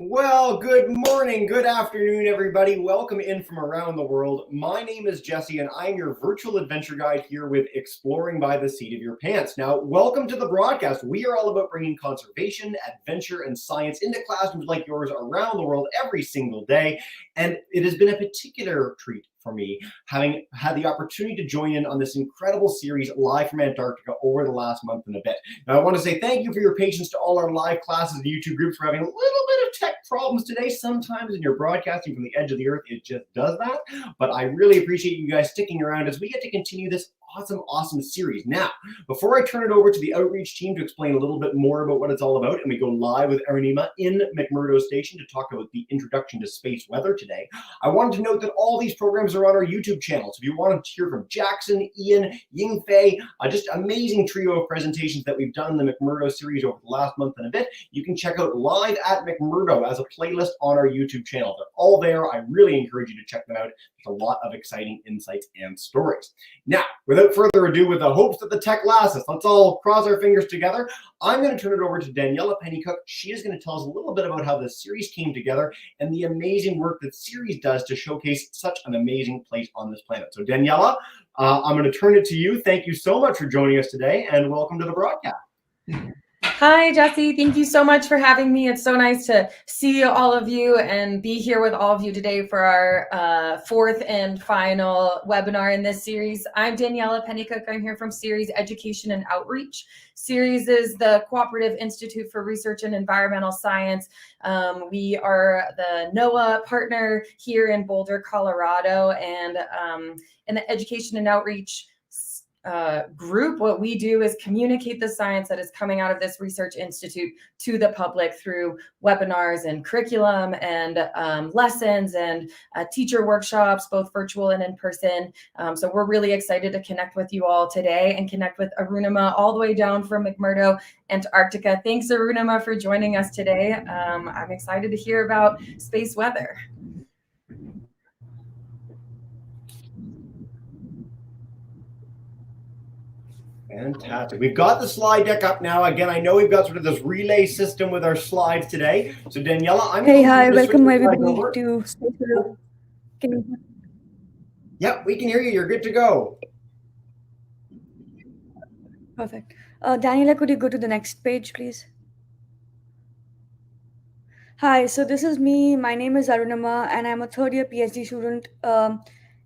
Well, good morning, good afternoon, everybody. Welcome in from around the world. My name is Jesse, and I'm your virtual adventure guide here with Exploring by the Seat of Your Pants. Now, welcome to the broadcast. We are all about bringing conservation, adventure, and science into classrooms like yours around the world every single day. And it has been a particular treat for me, having had the opportunity to join in on this incredible series live from Antarctica over the last month and a bit. Now, I want to say thank you for your patience to all our live classes and YouTube groups. We're having a little bit of tech problems today. Sometimes when you're broadcasting from the edge of the earth, it just does that. But I really appreciate you guys sticking around as we get to continue this awesome series. Now, before I turn it over to the outreach team to explain a little bit more about what it's all about, and we go live with Arunima in McMurdo Station to talk about the introduction to space weather today, I wanted to note that all these programs are on our YouTube channel. So if you want to hear from Jackson, Ian, Yingfei, just amazing trio of presentations that we've done in the McMurdo series over the last month and a bit, you can check out Live at McMurdo as a playlist on our YouTube channel. They're all there. I really encourage you to check them out. There's a lot of exciting insights and stories. Now, without further ado, with the hopes that the tech lasts us, let's all cross our fingers together. I'm going to turn it over to Daniela Pennycook. She is going to tell us a little bit about how this series came together and the amazing work that series does to showcase such an amazing place on this planet. So Daniela, I'm going to turn it to you. Thank you so much for joining us today, and welcome to the broadcast. Hi, Jesse. Thank you so much for having me. It's so nice to see all of you and be here with all of you today for our fourth and final webinar in this series. I'm Daniela Pennycook. I'm here from Series Education and Outreach. Series is the Cooperative Institute for Research in Environmental Science. We are the NOAA partner here in Boulder, Colorado, and in the Education and Outreach group, what we do is communicate the science that is coming out of this research institute to the public through webinars and curriculum and lessons and teacher workshops, both virtual and in person. So we're really excited to connect with you all today and connect with Arunima all the way down from McMurdo, Antarctica. Thanks, Arunima, for joining us today. I'm excited to hear about space weather. Fantastic. We've got the slide deck up now. Again, I know we've got sort of this relay system with our slides today. So Daniela, I'm Hey, hi, welcome everybody to Space Weather. Yep, we can hear you. You're good to go. Perfect. Daniela, could you go to the next page, please? Hi, so this is me. My name is Arunima, and I'm a third-year PhD student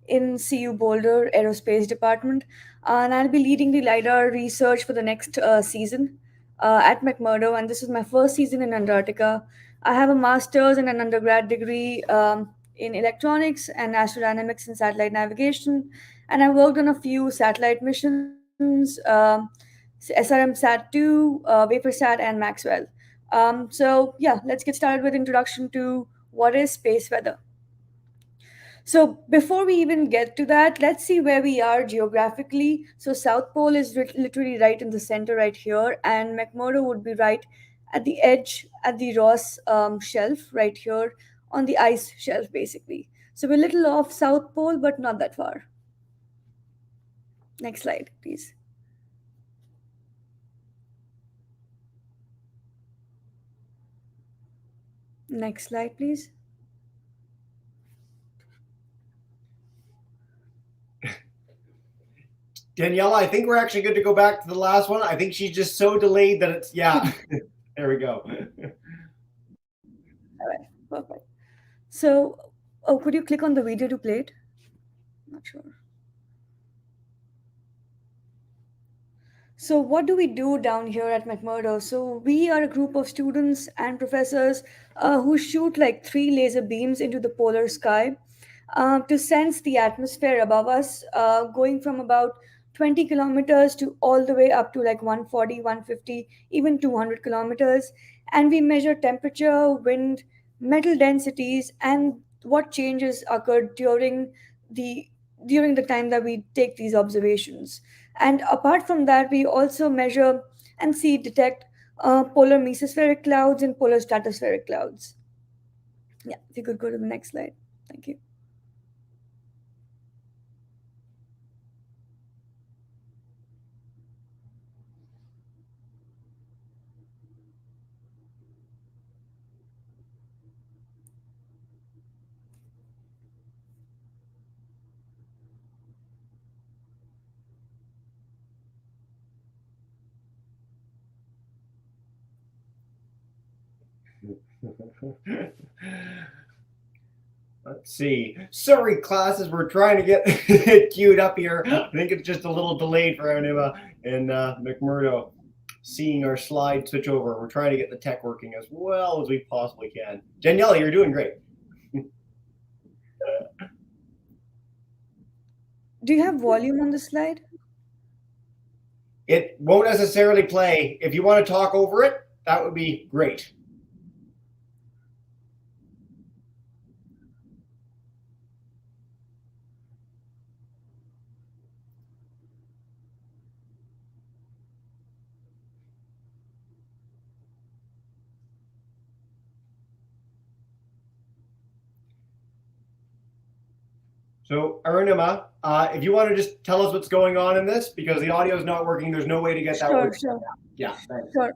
in CU Boulder Aerospace Department. And I'll be leading the LiDAR research for the next season at McMurdo. And this is my first season in Antarctica. I have a master's and an undergrad degree in electronics and astrodynamics and satellite navigation. And I worked on a few satellite missions, SRM-SAT-2, WaferSat, and Maxwell. So yeah, let's get started with introduction to what is space weather. So before we even get to that, let's see where we are geographically. So South Pole is literally right in the center right here, and McMurdo would be right at the edge at the Ross shelf right here on the ice shelf, basically. So we're a little off South Pole, but not that far. Next slide, please. Next slide, please. Daniela, I think we're actually good to go back to the last one. I think she's just so delayed that it's, yeah. There we go. All right, perfect. So, could you click on the video to play it? Not sure. So what do we do down here at McMurdo? So we are a group of students and professors who shoot like 3 laser beams into the polar sky to sense the atmosphere above us, going from about 20 kilometers to all the way up to like 140, 150, even 200 kilometers. And we measure temperature, wind, metal densities, and what changes occurred during the time that we take these observations. And apart from that, we also measure and detect polar mesospheric clouds and polar stratospheric clouds. Yeah, if you could go to the next slide. Thank you. Let's see. Sorry, classes, we're trying to get it queued up here. I think it's just a little delayed for Arunima and McMurdo seeing our slide switch over. We're trying to get the tech working as well as we possibly can. Daniela, you're doing great. Do you have volume on the slide? It won't necessarily play. If you want to talk over it, that would be great. So Arunima, if you want to just tell us what's going on in this, because the audio is not working, there's no way to get that working. Sure. Yeah, thanks. Sure.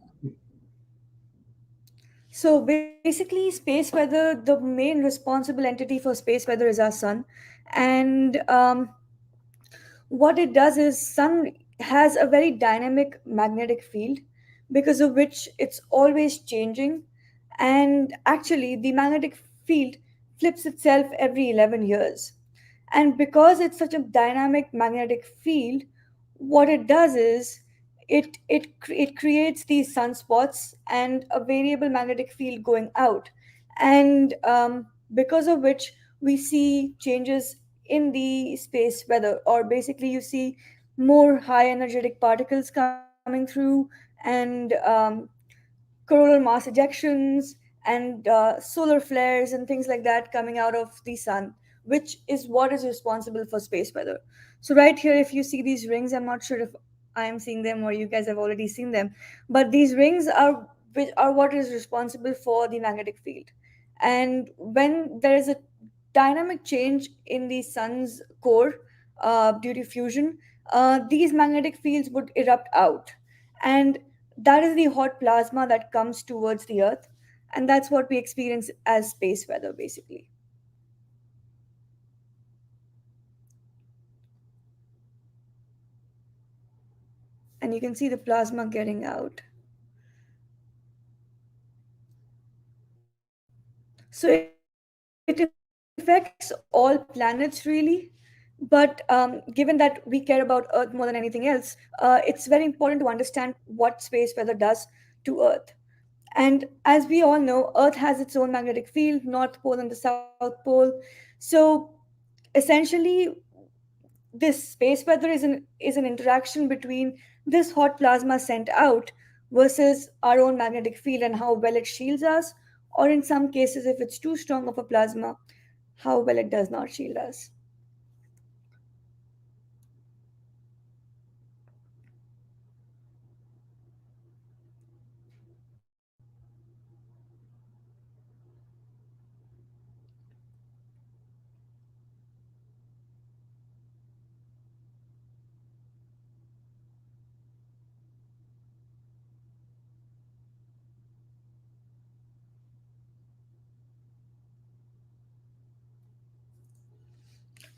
So basically, space weather, the main responsible entity for space weather is our sun. And what it does is sun has a very dynamic magnetic field because of which it's always changing. And actually, the magnetic field flips itself every 11 years. And because it's such a dynamic magnetic field, what it does is it creates these sunspots and a variable magnetic field going out, and because of which we see changes in the space weather, or basically you see more high energetic particles coming through, and coronal mass ejections and solar flares and things like that coming out of the sun, which is what is responsible for space weather. So right here, if you see these rings, I'm not sure if I am seeing them or you guys have already seen them, but these rings are what is responsible for the magnetic field. And when there is a dynamic change in the sun's core due to fusion, these magnetic fields would erupt out, and that is the hot plasma that comes towards the earth, and that's what we experience as space weather basically. And you can see the plasma getting out. So it affects all planets really, but given that we care about Earth more than anything else, it's very important to understand what space weather does to Earth. And as we all know, Earth has its own magnetic field, North Pole and the South Pole. So essentially, this space weather is an interaction between this hot plasma sent out versus our own magnetic field and how well it shields us, or in some cases, if it's too strong of a plasma, how well it does not shield us.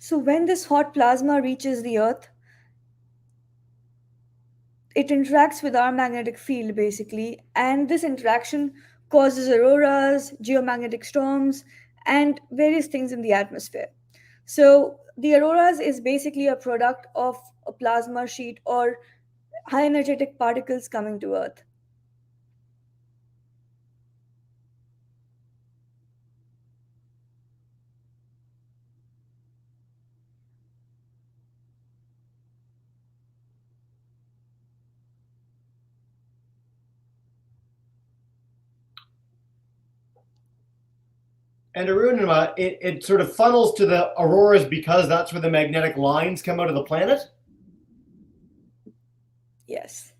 So when this hot plasma reaches the Earth, it interacts with our magnetic field basically, and this interaction causes auroras, geomagnetic storms, and various things in the atmosphere. So the auroras is basically a product of a plasma sheet or high energetic particles coming to Earth. And Arunima, it sort of funnels to the auroras because that's where the magnetic lines come out of the planet? Yes.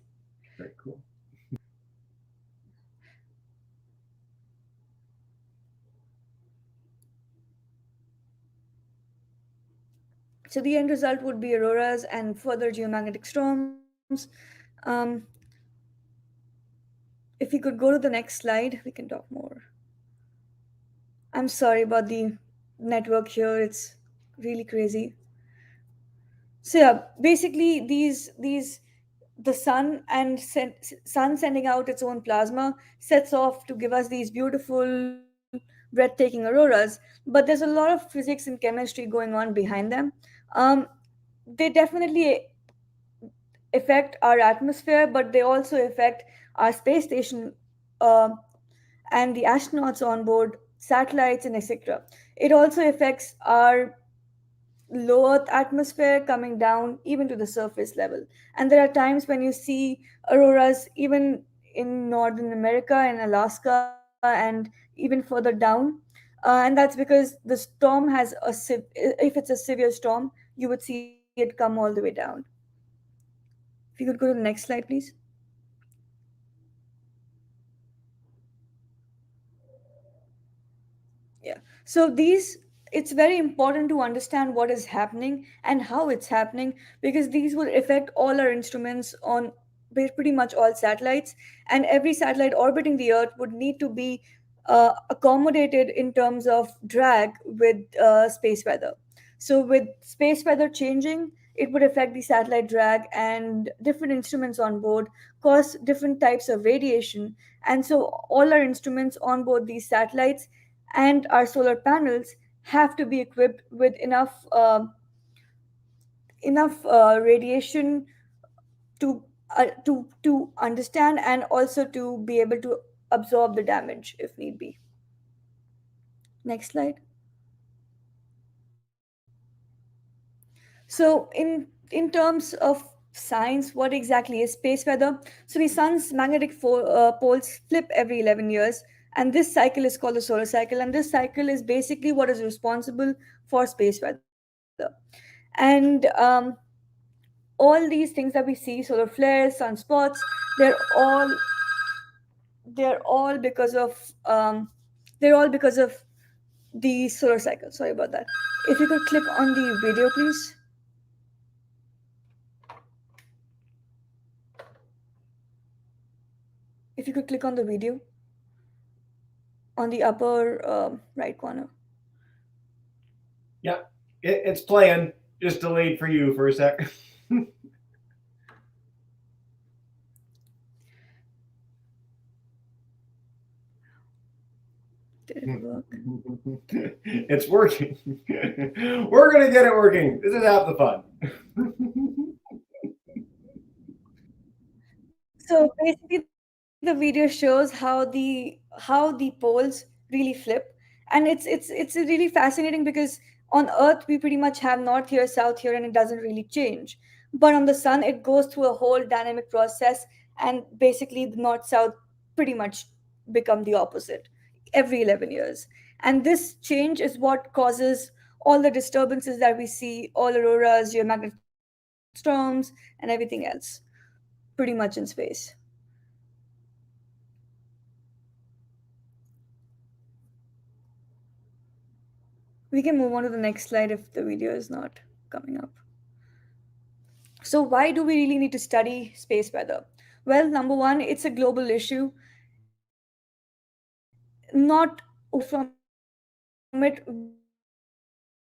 Very cool. So the end result would be auroras and further geomagnetic storms. Um, if we could go to the next slide, we can talk more. I'm sorry about the network here; it's really crazy. So yeah, basically these the sun sending out its own plasma sets off to give us these beautiful breathtaking auroras, but there's a lot of physics and chemistry going on behind them. um, they definitely affect our atmosphere, but they also affect our space station, uh, and the astronauts on board, satellites, and etc. It also affects our low Earth atmosphere coming down even to the surface level. And there are times when you see auroras even in Northern America and Alaska and even further down. And that's because the storm has if it's a severe storm, you would see it come all the way down. If you could go to the next slide, please. Yeah. So these, it's very important to understand what is happening and how it's happening, because these will affect all our instruments on pretty much all satellites, and every satellite orbiting the Earth would need to be accommodated in terms of drag with space weather. So with space weather changing, it would affect the satellite drag, and different instruments on board cause different types of radiation. And so all our instruments on board these satellites and our solar panels have to be equipped with enough radiation to to understand and also to be able to absorb the damage if need be. Next slide. So in terms of science, what exactly is space weather? So the sun's magnetic poles flip every 11 years, and this cycle is called the solar cycle, and this cycle is basically what is responsible for space weather. And all these things that we see, solar flares, sunspots, they're all they're all because of um, they're all because of the solar cycle. Sorry about that. If you could click on the video, please. If you could click on the video on the upper right corner. Yeah, it's playing. Just delayed for you for a sec. Did it work? It's working. We're gonna get it working. This is half the fun. So basically, the video shows how the poles really flip, and it's really fascinating because on Earth we pretty much have north here, south here, and it doesn't really change. But on the sun, it goes through a whole dynamic process, and basically the north south pretty much become the opposite every 11 years. And this change is what causes all the disturbances that we see, all auroras, geomagnetic storms, and everything else pretty much in space. We can move on to the next slide if the video is not coming up. So, why do we really need to study space weather? Well, number one, it's a global issue. Not from it,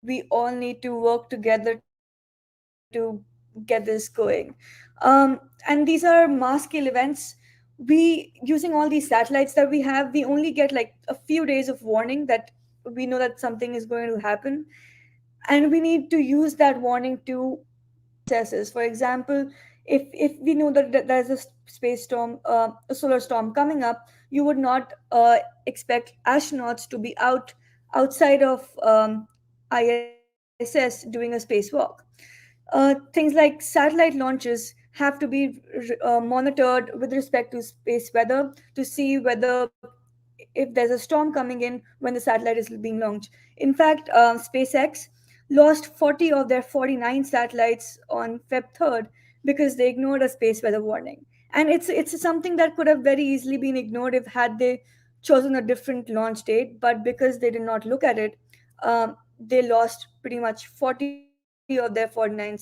we all need to work together to get this going. And these are mass scale events. Using all these satellites that we have, we only get like a few days of warning that we know that something is going to happen, and we need to use that warning to prepare for processes. For example, if we know that there's a space storm, a solar storm coming up, you would not expect astronauts to be outside of ISS doing a spacewalk. Things like satellite launches have to be monitored with respect to space weather to see whether if there's a storm coming in when the satellite is being launched. In fact, SpaceX lost 40 of their 49 satellites on Feb 3rd because they ignored a space weather warning. And it's something that could have very easily been ignored if had they chosen a different launch date, but because they did not look at it, they lost pretty much 40 of their 49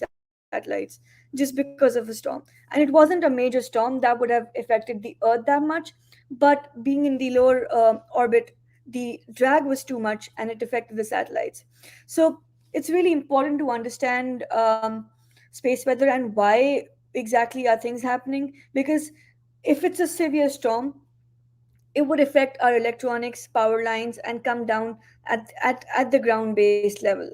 satellites just because of a storm. And it wasn't a major storm that would have affected the Earth that much, but being in the lower orbit, the drag was too much and it affected the satellites. So it's really important to understand space weather and why exactly are things happening, because if it's a severe storm, it would affect our electronics, power lines, and come down at the ground based level.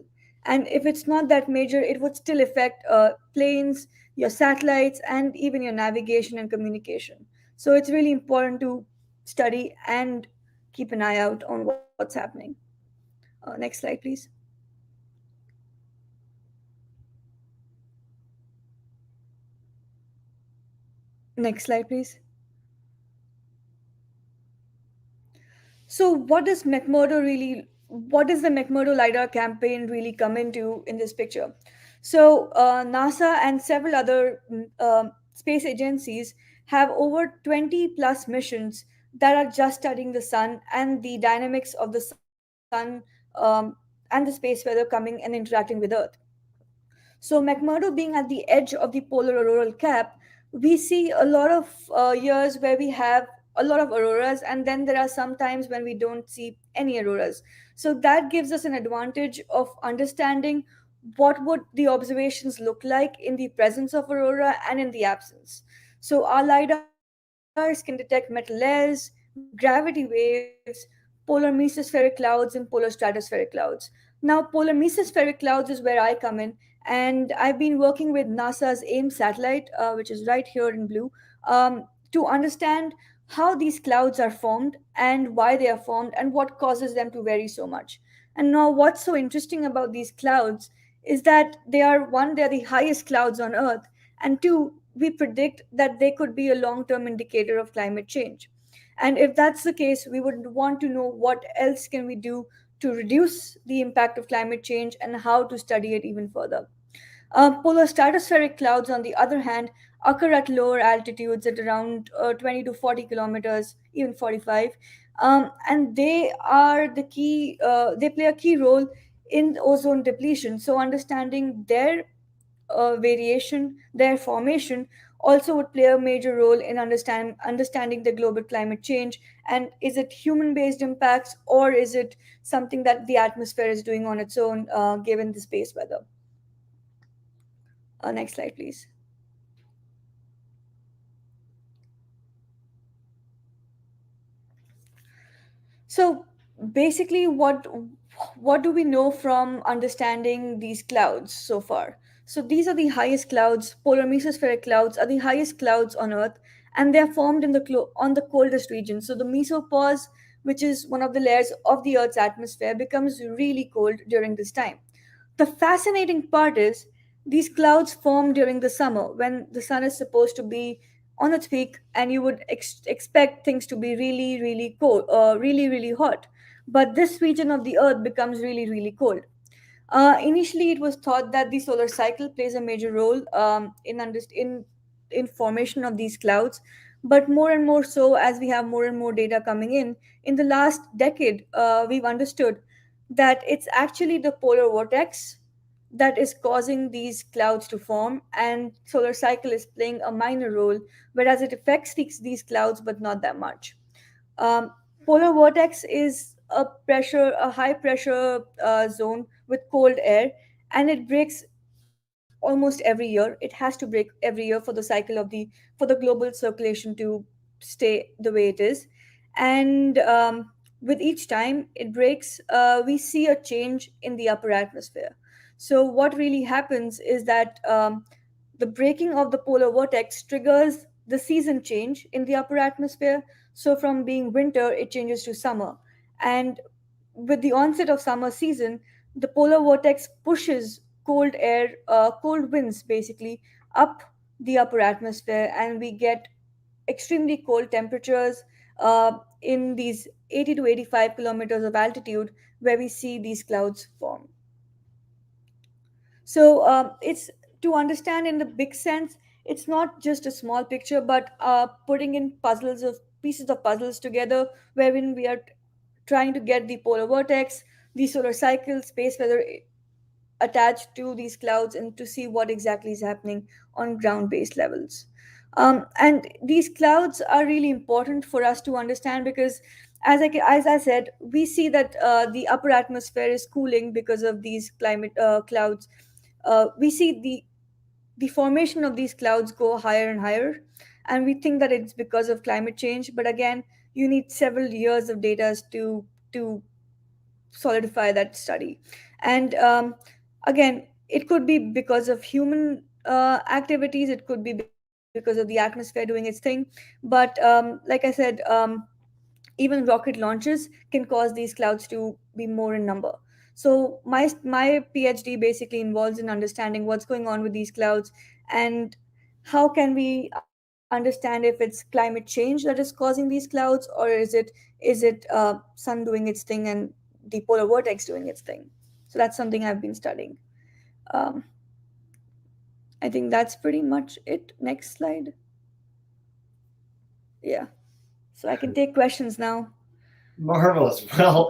And if it's not that major, it would still affect planes, your satellites, and even your navigation and communication. So it's really important to study and keep an eye out on what's happening. Next slide, please. Next slide, please. So, what does the McMurdo LiDAR campaign really come into in this picture? So, NASA and several other space agencies have over 20 plus missions that are just studying the sun and the dynamics of the sun, and the space weather coming and interacting with Earth. So, McMurdo being at the edge of the polar auroral cap, we see a lot of years where we have a lot of auroras, and then there are some times when we don't see any auroras. So, that gives us an advantage of understanding what would the observations look like in the presence of aurora and in the absence. So, our LiDARs can detect metal layers, gravity waves, polar mesospheric clouds, and polar stratospheric clouds. Now, polar mesospheric clouds is where I come in, and I've been working with NASA's AIM satellite, which is right here in blue, to understand how these clouds are formed and why they are formed and what causes them to vary so much. And now, what's so interesting about these clouds is that they're the highest clouds on Earth, and two, we predict that they could be a long term indicator of climate change. And if that's the case, we would want to know what else can we do to reduce the impact of climate change and how to study it even further. Polar stratospheric clouds, on the other hand, occur at lower altitudes at around 20 to 40 kilometers, even 45, and they play a key role in ozone depletion. So, understanding their variation, their formation, also would play a major role in understanding the global climate change. And is it human based impacts, or is it something that the atmosphere is doing on its own, given the space weather? Next slide, please. So basically, what do we know from understanding these clouds so far? So these are the highest clouds. Polar mesospheric clouds are the highest clouds on Earth, and they are formed in on the coldest region. So the mesopause, which is one of the layers of the Earth's atmosphere, becomes really cold during this time. The fascinating part is these clouds form during the summer when the sun is supposed to be on its peak, and you would expect things to be really, really cold, really, really hot. But this region of the Earth becomes really, really cold. Initially, it was thought that the solar cycle plays a major role in formation of these clouds, but more and more so as we have more and more data coming in. In the last decade, we've understood that it's actually the polar vortex that is causing these clouds to form, and solar cycle is playing a minor role, whereas it affects these clouds, but not that much. um, Polar vortex is a high pressure zone with cold air, and it breaks almost every year. It has to break every year for the cycle for the global circulation to stay the way it is. And with each time it breaks, we see a change in the upper atmosphere. So what really happens is that the breaking of the polar vortex triggers the season change in the upper atmosphere. So from being winter, it changes to summer. And with the onset of summer season, the polar vortex pushes cold winds basically up the upper atmosphere, and we get extremely cold temperatures in these 80 to 85 kilometers of altitude where we see these clouds form. So it's to understand in the big sense, it's not just a small picture, but putting in puzzles of pieces of puzzles together, wherein we are trying to get the polar vortex, the solar cycle, space weather attached to these clouds, and to see what exactly is happening on ground based levels. And these clouds are really important for us to understand because, as I said, we see that the upper atmosphere is cooling because of these climate clouds. We see the the formation of these clouds go higher and higher, and we think that it's because of climate change. But again, you need several years of data to solidify that study. And again, it could be because of human activities, it could be because of the atmosphere doing its thing. But like I said, even rocket launches can cause these clouds to be more in number. So my PhD basically involves in understanding what's going on with these clouds, and how can we understand if it's climate change that is causing these clouds, or is it sun doing its thing and the polar vortex doing its thing. So that's something I've been studying. um, I think that's pretty much it. Next slide. Yeah, so I can take questions now. Marvelous. Well,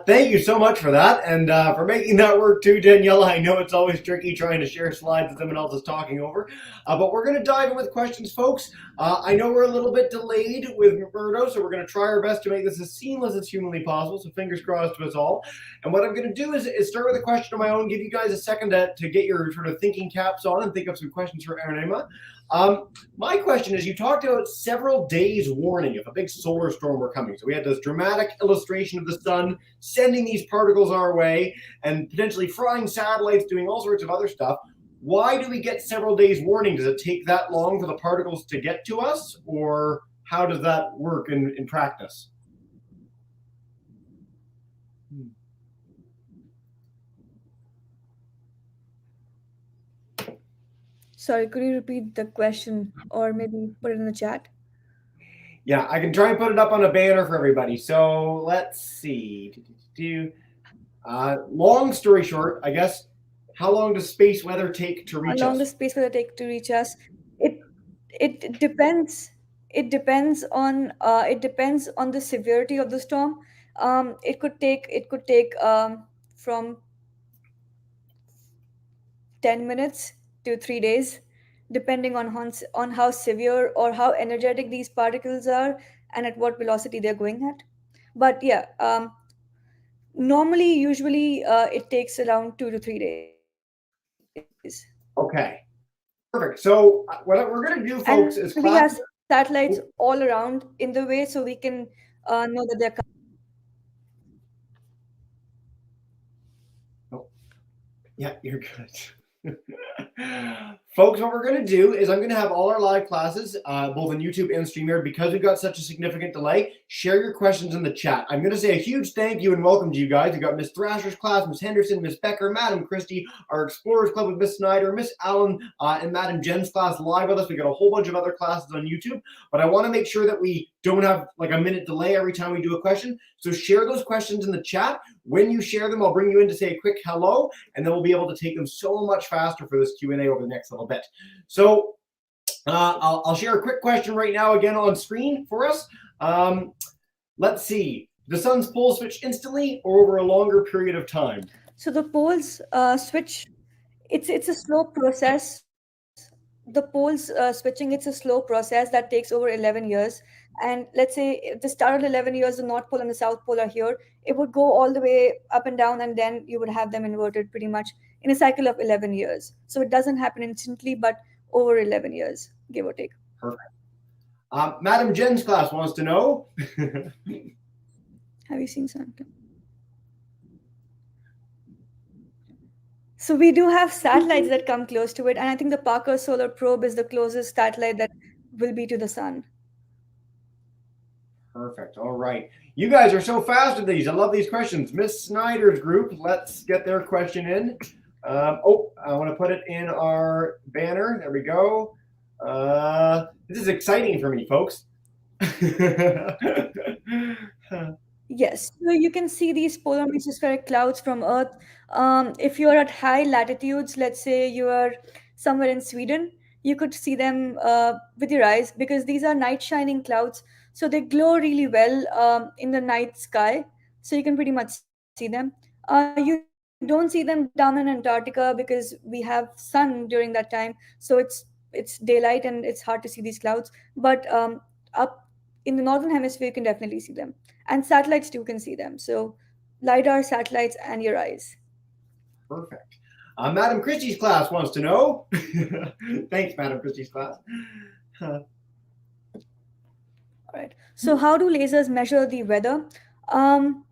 thank you so much for that, and for making that work too, Daniela. I know it's always tricky trying to share slides that someone else is talking over, but we're going to dive in with questions, folks. I know we're a little bit delayed with McMurdo, so we're going to try our best to make this as seamless as humanly possible, so fingers crossed to us all. And what I'm going to do is start with a question of my own, give you guys a second to get your sort of thinking caps on and think of some questions for Arunima. My question is, you talked about several days warning if a big solar storm were coming. So we had this dramatic illustration of the sun sending these particles our way and potentially frying satellites, doing all sorts of other stuff. Why do we get several days warning? Does it take that long for the particles to get to us, or how does that work in practice? Sorry, could you repeat the question or maybe put it in the chat? Yeah, I can try and put it up on a banner for everybody. So let's see. Long story short, I guess, how long does space weather take to reach How long us? does space weather take to reach us? It depends. It depends on the severity of the storm. It could take from 10 minutes to 3 days, depending on how severe or how energetic these particles are and at what velocity they're going at. But yeah, normally, usually, it takes around 2 to 3 days. Okay, perfect. So what we're going to do, And folks, is we have class. satellites all around in the way, so we can know that they're coming. Oh, yeah, you're good. Folks, what we're going to do is I'm going to have all our live classes, both on YouTube and StreamYard, because we've got such a significant delay. Share your questions in the chat. I'm going to say a huge thank you and welcome to you guys. We've got Miss Thrasher's class, Miss Henderson, Miss Becker, Madam Christie, our Explorers Club with Miss Snyder, Miss Allen, and Madam Jen's class live with us. We got a whole bunch of other classes on YouTube, but I want to make sure that we don't have like a minute delay every time we do a question. So share those questions in the chat. When you share them, I'll bring you in to say a quick hello, and then we'll be able to take them so much faster for this Q&A over the next little bit. So I'll share a quick question right now again on screen for us. Let's see. The sun's poles switch instantly or over a longer period of time? So the poles switch. It's a slow process. The poles switching, it's a slow process that takes over 11 years. And let's say at the start of 11 years, the North Pole and the South Pole are here. It would go all the way up and down, and then you would have them inverted pretty much in a cycle of 11 years. So it doesn't happen instantly, but over 11 years, give or take. Perfect. Madam Jen's class wants to know. Have you seen something? So we do have satellites that come close to it, and I think the Parker Solar Probe is the closest satellite that will be to the sun. Perfect. All right. You guys are so fast with these. I love these questions. Miss Snyder's group, let's get their question in. I want to put it in our banner. There we go. This is exciting for me, folks. Yes, so you can see these polar mesospheric clouds from Earth. If you're at high latitudes, let's say you are somewhere in Sweden, you could see them with your eyes, because these are night shining clouds. So they glow really well in the night sky. So you can pretty much see them. You don't see them down in Antarctica because we have sun during that time. So it's daylight and it's hard to see these clouds. But up in the northern hemisphere, you can definitely see them. And satellites too can see them. So LiDAR, satellites, and your eyes. Perfect. Madam Christie's class wants to know. Thanks, Madam Christie's class. All right. So, how do lasers measure the weather? Um,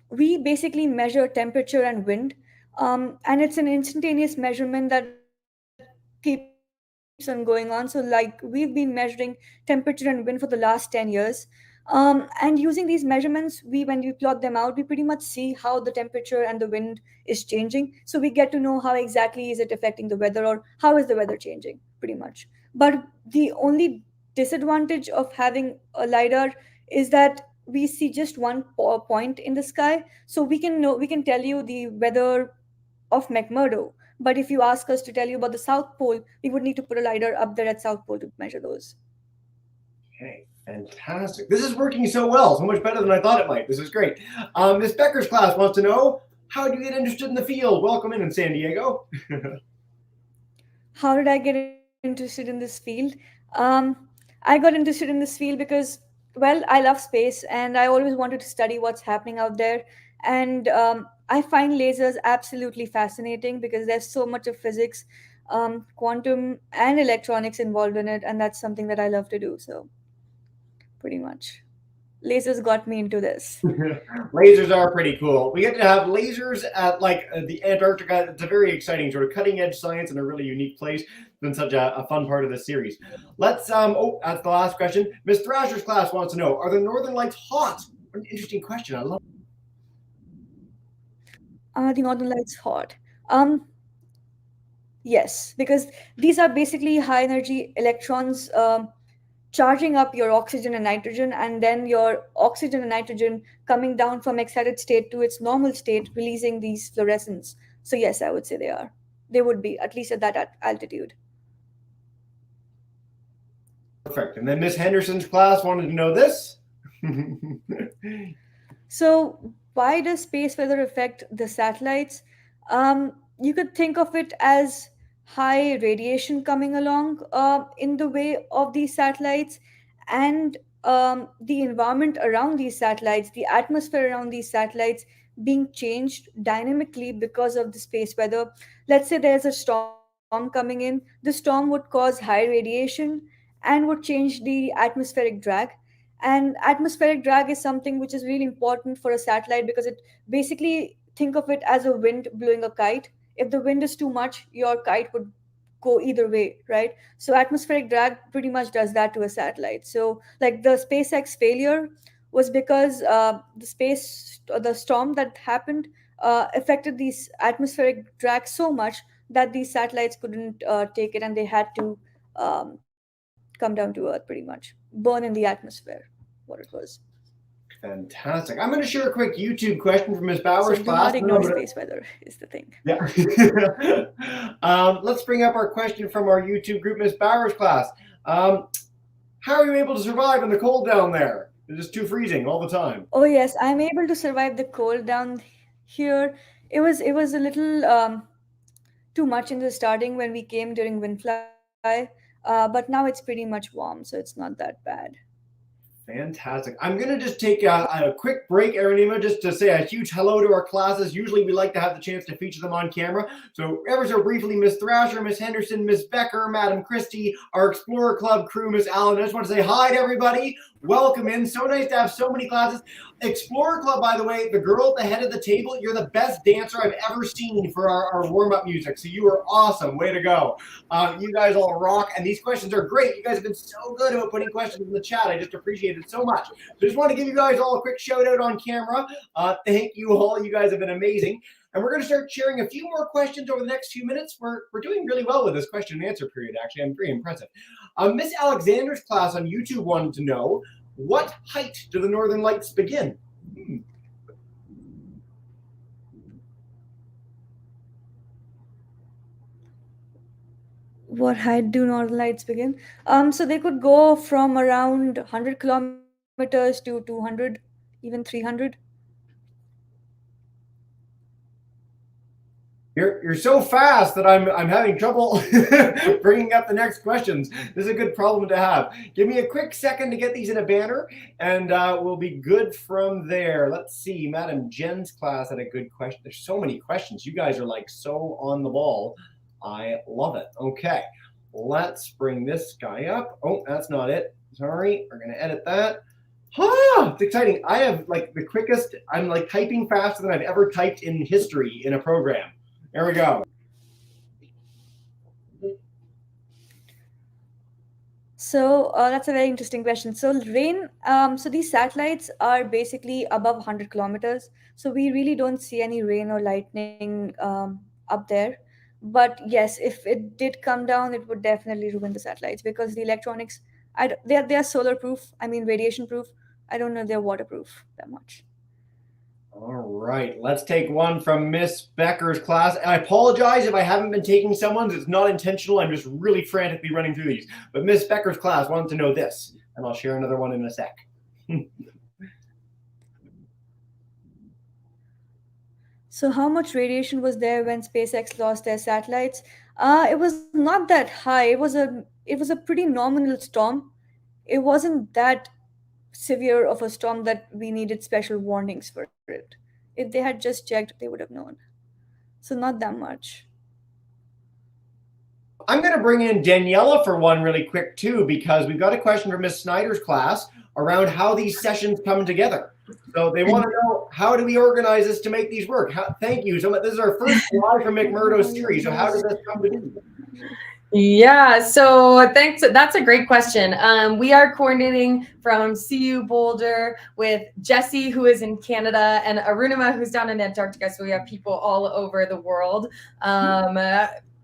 we basically measure temperature and wind, and it's an instantaneous measurement that keeps on going on. So, like, we've been measuring temperature and wind for the last 10 years. And using these measurements, when we plot them out, we pretty much see how the temperature and the wind is changing. So we get to know how exactly is it affecting the weather, or how is the weather changing, pretty much. But the only disadvantage of having a lidar is that we see just one point in the sky. So we can tell you the weather of McMurdo. But if you ask us to tell you about the South Pole, we would need to put a lidar up there at South Pole to measure those. Okay, fantastic. This is working so well, so much better than I thought it might. This is great. Miss Becker's class wants to know, how do you get interested in the field? Welcome in San Diego. How did I get interested in this field? I got interested in this field because, well, I love space and I always wanted to study what's happening out there. And I find lasers absolutely fascinating because there's so much of physics, quantum, and electronics involved in it. And that's something that I love to do. So, pretty much. Lasers got me into this. Lasers are pretty cool. We get to have lasers at the Antarctica. It's a very exciting sort of cutting edge science and a really unique place. It's been such a fun part of this series. Let's that's the last question. Miss Thrasher's class wants to know, are the northern lights hot? What an interesting question. I love Are the northern lights hot? Um, yes, because these are basically high energy electrons charging up your oxygen and nitrogen, and then your oxygen and nitrogen coming down from excited state to its normal state, releasing these fluorescents. So, yes, I would say they are. They would be, at least at that altitude. perfect. And then Miss Henderson's class wanted to know this. So, why does space weather affect the satellites? You could think of it as high radiation coming along in the way of these satellites, and the environment around these satellites, the atmosphere around these satellites being changed dynamically because of the space weather. Let's say there's a storm coming in, the storm would cause high radiation and would change the atmospheric drag. And atmospheric drag is something which is really important for a satellite because it basically, think of it as a wind blowing a kite. If the wind is too much, your kite would go either way, right? So atmospheric drag pretty much does that to a satellite. So like the SpaceX failure was because the storm that happened affected these atmospheric drag so much that these satellites couldn't take it, and they had to come down to earth, pretty much burn in the atmosphere, what it was. Fantastic. I'm going to share a quick YouTube question from Miss So Bauer's do class. not ignore space weather is the thing. Yeah. Let's bring up our question from our YouTube group, Miss Bauer's class. How are you able to survive in the cold down there? It's just too freezing all the time. Oh yes, I'm able to survive the cold down here. It was a little too much in the starting when we came during windfly, but now it's pretty much warm, so it's not that bad. Fantastic. I'm going to just take a quick break, Arunima, just to say a huge hello to our classes. Usually we like to have the chance to feature them on camera. So ever so briefly, Miss Thrasher, Miss Henderson, Miss Becker, Madam Christie, our Explorer Club crew, Miss Allen. I just want to say hi to everybody. Welcome in. So nice to have so many classes. Explorer Club, by the way, the girl at the head of the table, you're the best dancer I've ever seen for our warm-up music. So you are awesome. Way to go. You guys all rock. And these questions are great. You guys have been so good about putting questions in the chat. I just appreciate it so much. So just want to give you guys all a quick shout out on camera. Thank you all. You guys have been amazing. And we're going to start sharing a few more questions over the next few minutes. We're doing really well with this question and answer period, actually. I'm very impressive. Miss Alexander's class on YouTube wanted to know, what height do the northern lights begin? What height do northern lights begin? So they could go from around 100 kilometers to 200, even 300. You're so fast that I'm having trouble bringing up the next questions. This is a good problem to have. Give me a quick second to get these in a banner, and we'll be good from there. Let's see. Madam Jen's class had a good question. There's so many questions. You guys are like so on the ball. I love it. Okay, let's bring this guy up. Oh, that's not it. Sorry, we're gonna edit that. It's exciting. I have like the quickest. I'm like typing faster than I've ever typed in history in a program. There we go. So that's a very interesting question. So rain, so these satellites are basically above 100 kilometers. So we really don't see any rain or lightning up there. But yes, if it did come down, it would definitely ruin the satellites because the electronics, they are solar proof. I mean, radiation proof. I don't know if they're waterproof that much. All right, let's take one from Miss Becker's class. And I apologize if I haven't been taking someone's. It's not intentional. I'm just really frantically running through these. But Miss Becker's class wanted to know this, and I'll share another one in a sec. So how much radiation was there when SpaceX lost their satellites? It was not that high. It was a pretty nominal storm. It wasn't that severe of a storm that we needed special warnings for it. If they had just checked, they would have known. So not that much. I'm going to bring in Daniela for one really quick too, because we've got a question from Miss Snyder's class around how these sessions come together. So they want to know, how do we organize this to make these work? Thank you so much. This is our first live from McMurdo series. So how does this come together? Yeah, so thanks. That's a great question. We are coordinating from CU Boulder with Jesse, who is in Canada, and Arunima, who's down in Antarctica. So we have people all over the world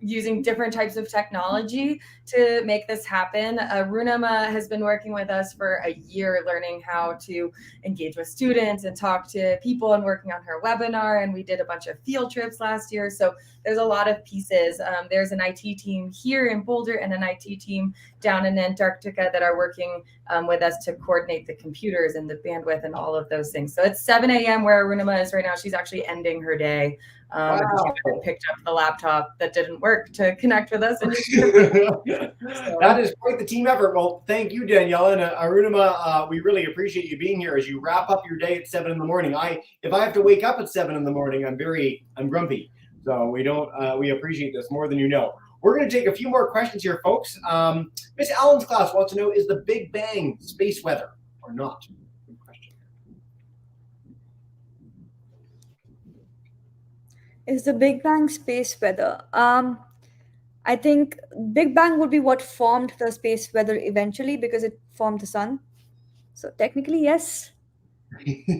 using different types of technology to make this happen. Arunima has been working with us for a year, learning how to engage with students and talk to people and working on her webinar. And we did a bunch of field trips last year. So there's a lot of pieces. There's an IT team here in Boulder and an IT team down in Antarctica that are working with us to coordinate the computers and the bandwidth and all of those things. So it's 7 a.m. where Arunima is right now. She's actually ending her day. Wow. She picked up the laptop that didn't work to connect with us. And That is quite the team effort. Well, thank you, Danielle and Arunima. We really appreciate you being here as you wrap up your day at 7 in the morning. If I have to wake up at 7 in the morning, I'm grumpy. So we appreciate this more than you know. We're going to take a few more questions here, folks. Miss Allen's class wants to know, is the Big Bang space weather or not? Good question. Is the Big Bang space weather? I think Big Bang would be what formed the space weather eventually because it formed the sun. So technically, yes.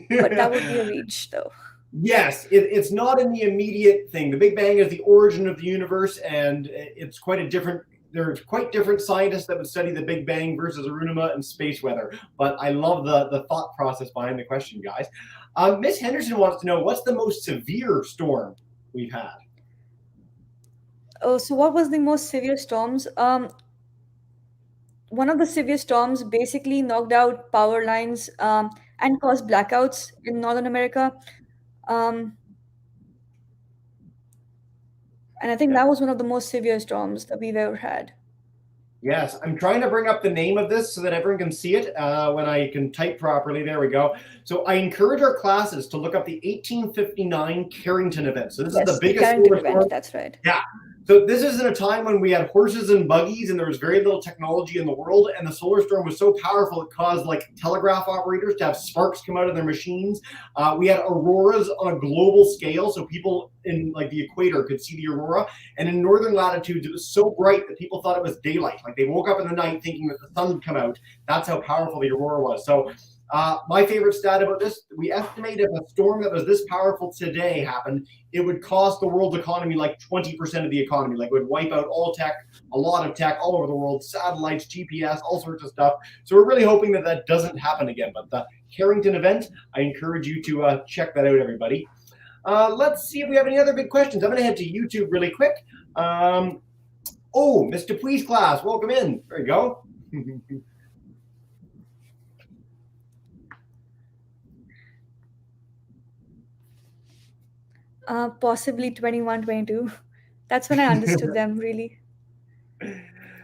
But that would be a reach, though. Yes, it's not in the immediate thing. The Big Bang is the origin of the universe, and it's quite a different. There's quite different scientists that would study the Big Bang versus Arunima and space weather. But I love the thought process behind the question, guys. Miss Henderson wants to know, what's the most severe storm we've had? Oh, so what was the most severe storms? One of the severe storms basically knocked out power lines and caused blackouts in Northern America. And I think that was one of the most severe storms that we've ever had. Yes, I'm trying to bring up the name of this so that everyone can see it when I can type properly. There we go. So I encourage our classes to look up the 1859 Carrington event. So this is the biggest Carrington solar event. storm. That's right. Yeah. So this is in a time when we had horses and buggies and there was very little technology in the world, and the solar storm was so powerful it caused like telegraph operators to have sparks come out of their machines. We had auroras on a global scale, so people in like the equator could see the aurora, and in northern latitudes it was so bright that people thought it was daylight. Like they woke up in the night thinking that the sun would come out. That's how powerful the aurora was. So my favorite stat about this, we estimate if a storm that was this powerful today happened, it would cost the world's economy like 20% of the economy. Like it would wipe out all tech, a lot of tech all over the world, satellites, GPS, all sorts of stuff. So we're really hoping that that doesn't happen again. But the Carrington event, I encourage you to check that out, everybody. Let's see if we have any other big questions. I'm going to head to YouTube really quick. Miss Dupuy's class, welcome in. There you go. Possibly 21, 22. That's when I understood them really.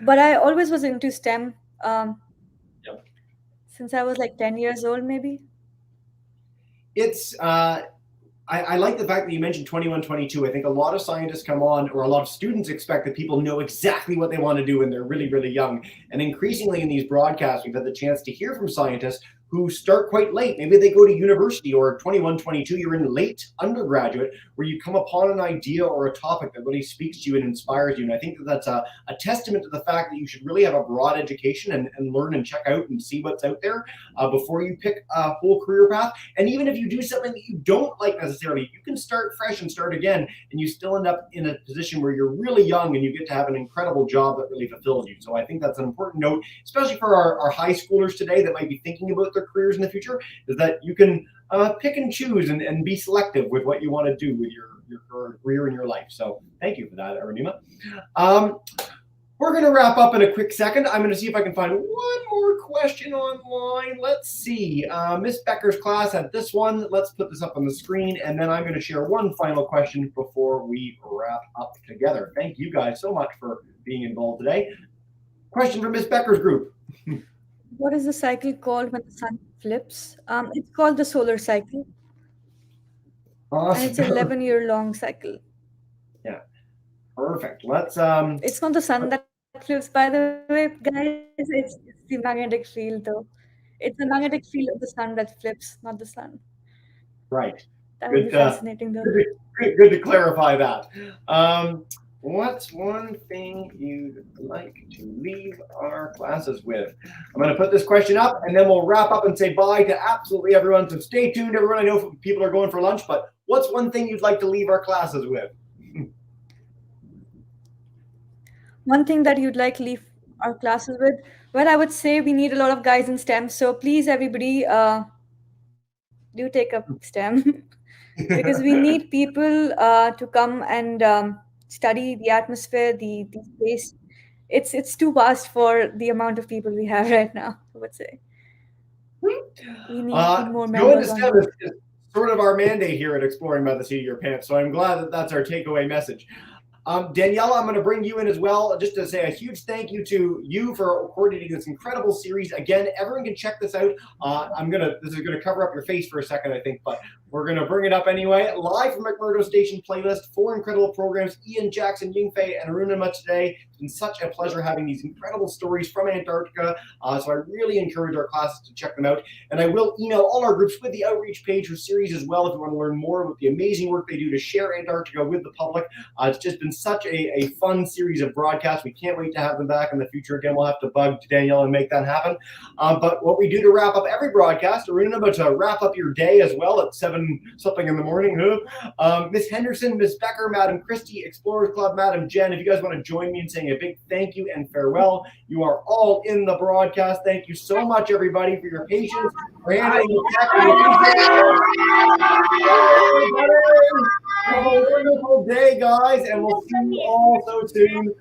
But I always was into STEM Yep. since I was like 10 years old, maybe. It's I like the fact that you mentioned 21, 22. I think a lot of scientists come on, or a lot of students expect that people know exactly what they want to do when they're really, really young. And increasingly in these broadcasts, we've had the chance to hear from scientists who start quite late. Maybe they go to university, or 21, 22, you're in late undergraduate, where you come upon an idea or a topic that really speaks to you and inspires you. And I think that that's a testament to the fact that you should really have a broad education and learn and check out and see what's out there before you pick a whole career path. And even if you do something that you don't like necessarily, you can start fresh and start again, and you still end up in a position where you're really young and you get to have an incredible job that really fulfills you. So I think that's an important note, especially for our high schoolers today that might be thinking about their careers in the future, is that you can pick and choose and be selective with what you want to do with your career in your life. So thank you for that, Arunima. We're going to wrap up in a quick second. I'm going to see if I can find one more question online. Let's see. Miss Becker's class had this one. Let's put this up on the screen, and then I'm going to share one final question before we wrap up together. Thank you guys so much for being involved today. Question from Miss Becker's group. What is the cycle called when the sun flips? It's called the solar cycle. Awesome. And it's an 11-year-long cycle. Yeah. Perfect. Let's It's not the sun that flips, by the way, guys. It's the magnetic field, though. It's the magnetic field of the sun that flips, not the sun. Right. That would be fascinating, though. Good to clarify that. What's one thing you'd like to leave our classes with? I'm going to put this question up, and then we'll wrap up and say bye to absolutely everyone. So stay tuned, everyone. I know people are going for lunch, but what's one thing you'd like to leave our classes with? One thing that you'd like to leave our classes with? Well, I would say we need a lot of guys in STEM. So please, everybody, do take up STEM because we need people to come and study the atmosphere, the space. It's too vast for the amount of people we have right now, I would say. We need more members. Going to STEM is sort of our mandate here at Exploring by the Seat of Your Pants. So I'm glad that that's our takeaway message. Daniela, I'm going to bring you in as well, just to say a huge thank you to you for coordinating this incredible series. Again, everyone can check this out. This is going to cover up your face for a second, I think, but we're going to bring it up anyway. Live from McMurdo Station playlist, 4 incredible programs, Ian, Jackson, Yingfei, and Arunima today. It's been such a pleasure having these incredible stories from Antarctica. So I really encourage our classes to check them out. And I will email all our groups with the outreach page or series as well if you want to learn more about the amazing work they do to share Antarctica with the public. It's just been such a fun series of broadcasts. We can't wait to have them back in the future. Again, we'll have to bug Danielle and make that happen. But what we do to wrap up every broadcast, Arunima, to wrap up your day as well at 7-something in the morning. Miss Henderson, Miss Becker, Madam Christie, Explorers Club, Madam Jen, if you guys want to join me in saying a big thank you and farewell, you are all in the broadcast. Thank you so much, everybody, for your patience. Have a wonderful day, guys, and we'll see you all so soon.